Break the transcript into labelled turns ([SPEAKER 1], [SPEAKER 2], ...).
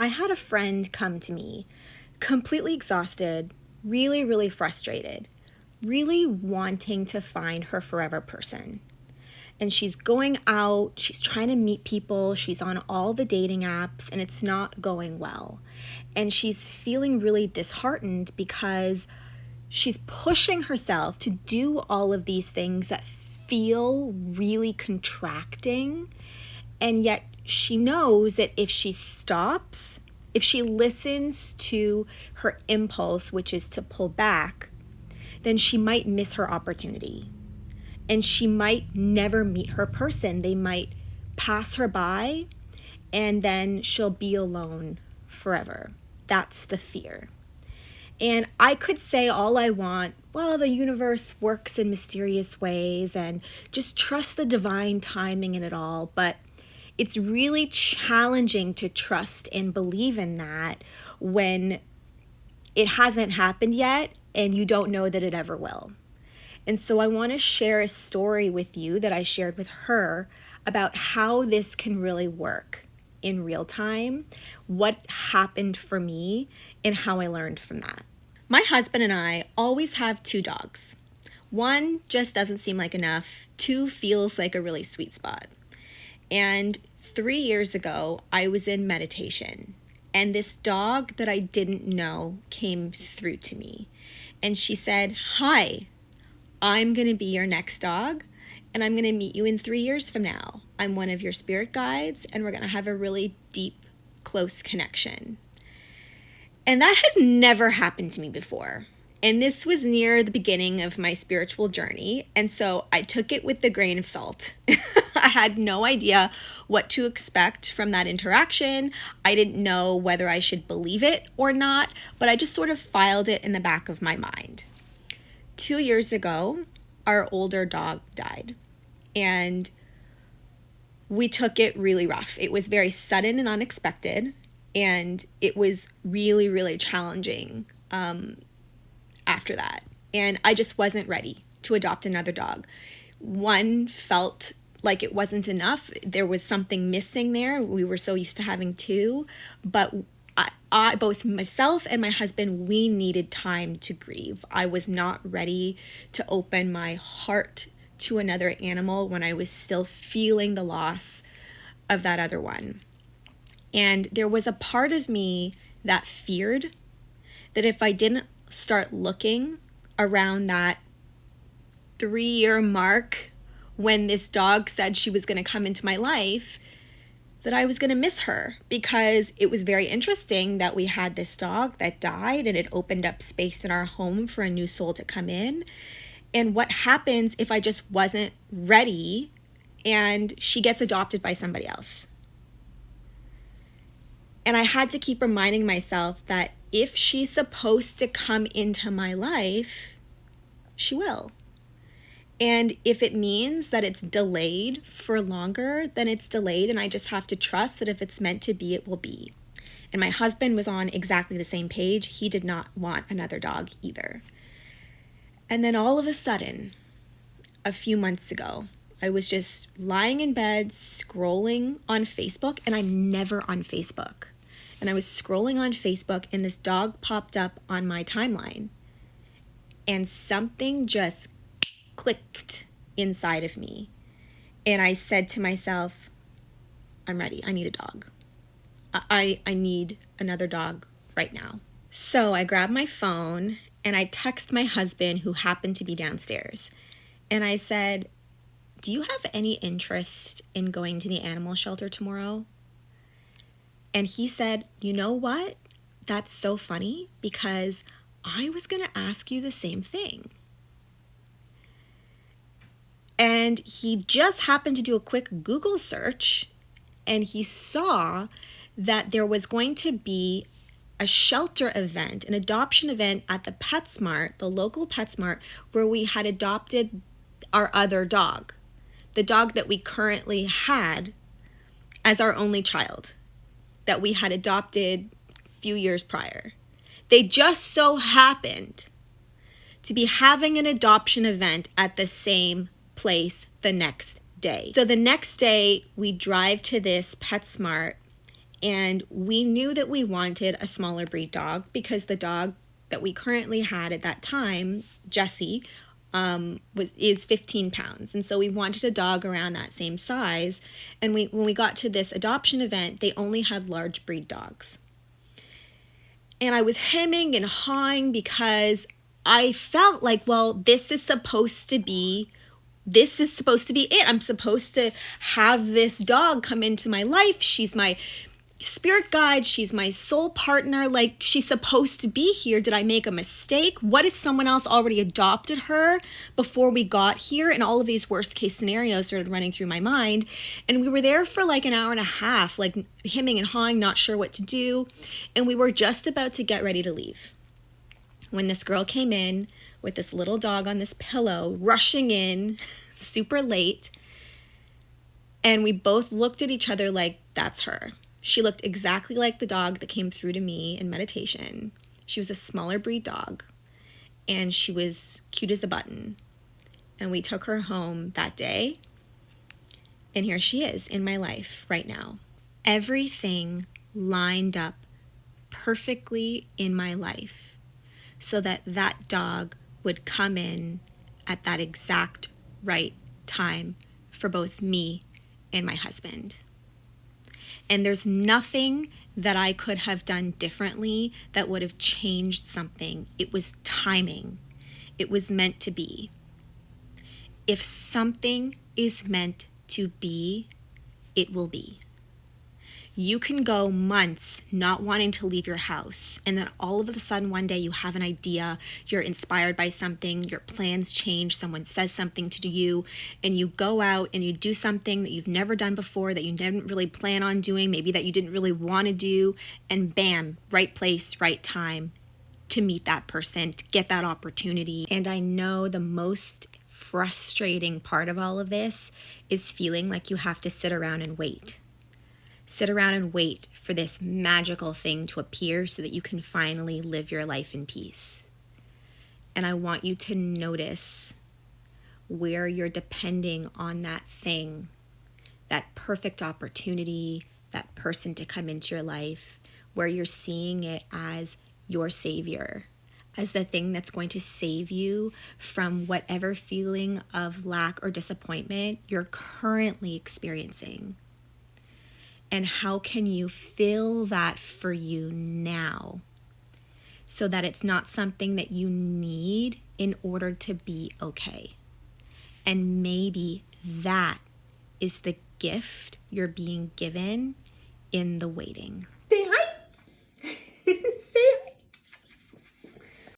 [SPEAKER 1] I had a friend come to me completely exhausted, really, really frustrated, really wanting to find her forever person. And she's going out, she's trying to meet people, she's on all the dating apps, and it's not going well. And she's feeling really disheartened because she's pushing herself to do all of these things that feel really contracting, and yet she knows that if she stops, if she listens to her impulse, which is to pull back, then she might miss her opportunity. And she might never meet her person. They might pass her by, and then she'll be alone forever. That's the fear. And I could say all I want, well, the universe works in mysterious ways and just trust the divine timing in it all. But it's really challenging to trust and believe in that when it hasn't happened yet and you don't know that it ever will. And so I want to share a story with you that I shared with her about how this can really work in real time, what happened for me, and how I learned from that. My husband and I always have 2 dogs. 1 just doesn't seem like enough. 2 feels like a really sweet spot. And 3 years ago, I was in meditation, and this dog that I didn't know came through to me. And she said, "Hi, I'm going to be your next dog, and I'm going to meet you in 3 years from now. I'm one of your spirit guides, and we're going to have a really deep, close connection." And that had never happened to me before. And this was near the beginning of my spiritual journey. And so I took it with a grain of salt. I had no idea what to expect from that interaction. I didn't know whether I should believe it or not, but I just sort of filed it in the back of my mind. 2 years ago, our older dog died. And we took it really rough. It was very sudden and unexpected. And it was really, really challenging after that. And I just wasn't ready to adopt another dog. 1 felt like it wasn't enough. There was something missing there. We were so used to having 2. But I both myself and my husband, we needed time to grieve. I was not ready to open my heart to another animal when I was still feeling the loss of that other one. And there was a part of me that feared that if I didn't start looking around that 3-year mark when this dog said she was going to come into my life, that I was going to miss her, because it was very interesting that we had this dog that died and it opened up space in our home for a new soul to come in. And what happens if I just wasn't ready and she gets adopted by somebody else? And I had to keep reminding myself that if she's supposed to come into my life, she will. And if it means that it's delayed for longer, then it's delayed, and I just have to trust that if it's meant to be, it will be. And my husband was on exactly the same page. He did not want another dog either. And then all of a sudden, a few months ago, I was just lying in bed, scrolling on Facebook, and I'm never on Facebook. And I was scrolling on Facebook, and this dog popped up on my timeline. And something just clicked inside of me. And I said to myself, I'm ready. I need a dog. I need another dog right now. So I grabbed my phone and I text my husband, who happened to be downstairs. And I said, "Do you have any interest in going to the animal shelter tomorrow?" And he said, "You know what? That's so funny, because I was going to ask you the same thing." And he just happened to do a quick Google search, and he saw that there was going to be a shelter event, an adoption event at the PetSmart, the local PetSmart, where we had adopted our other dog, the dog that we currently had as our only child, that we had adopted a few years prior. They just so happened to be having an adoption event at the same place the next day. So the next day we drive to this PetSmart, And we knew that we wanted a smaller breed dog because the dog that we currently had at that time, Jessie, is 15 pounds. And so we wanted a dog around that same size. And when we got to this adoption event, they only had large breed dogs. And I was hemming and hawing because I felt like, well, this is supposed to be it. I'm supposed to have this dog come into my life. She's my spirit guide. She's my soul partner. Like, she's supposed to be here. Did I make a mistake? What if someone else already adopted her before we got here? And all of these worst case scenarios started running through my mind. And we were there for like an hour and a half, like hemming and hawing, not sure what to do. And we were just about to get ready to leave when this girl came in with this little dog on this pillow, rushing in super late. And we both looked at each other like, that's her. She looked exactly like the dog that came through to me in meditation. She was a smaller breed dog, and she was cute as a button. And we took her home that day, and here she is in my life right now. Everything lined up perfectly in my life so that that dog would come in at that exact right time for both me and my husband. And there's nothing that I could have done differently that would have changed something. It was timing. It was meant to be. If something is meant to be, it will be. You can go months not wanting to leave your house, and then all of a sudden one day you have an idea, you're inspired by something, your plans change, someone says something to you, and you go out and you do something that you've never done before, that you didn't really plan on doing, maybe that you didn't really want to do, and bam, right place, right time to meet that person, to get that opportunity. And I know the most frustrating part of all of this is feeling like you have to sit around and wait. Sit around and wait for this magical thing to appear so that you can finally live your life in peace. And I want you to notice where you're depending on that thing, that perfect opportunity, that person to come into your life, where you're seeing it as your savior, as the thing that's going to save you from whatever feeling of lack or disappointment you're currently experiencing. And how can you fill that for you now so that it's not something that you need in order to be okay? And maybe that is the gift you're being given in the waiting.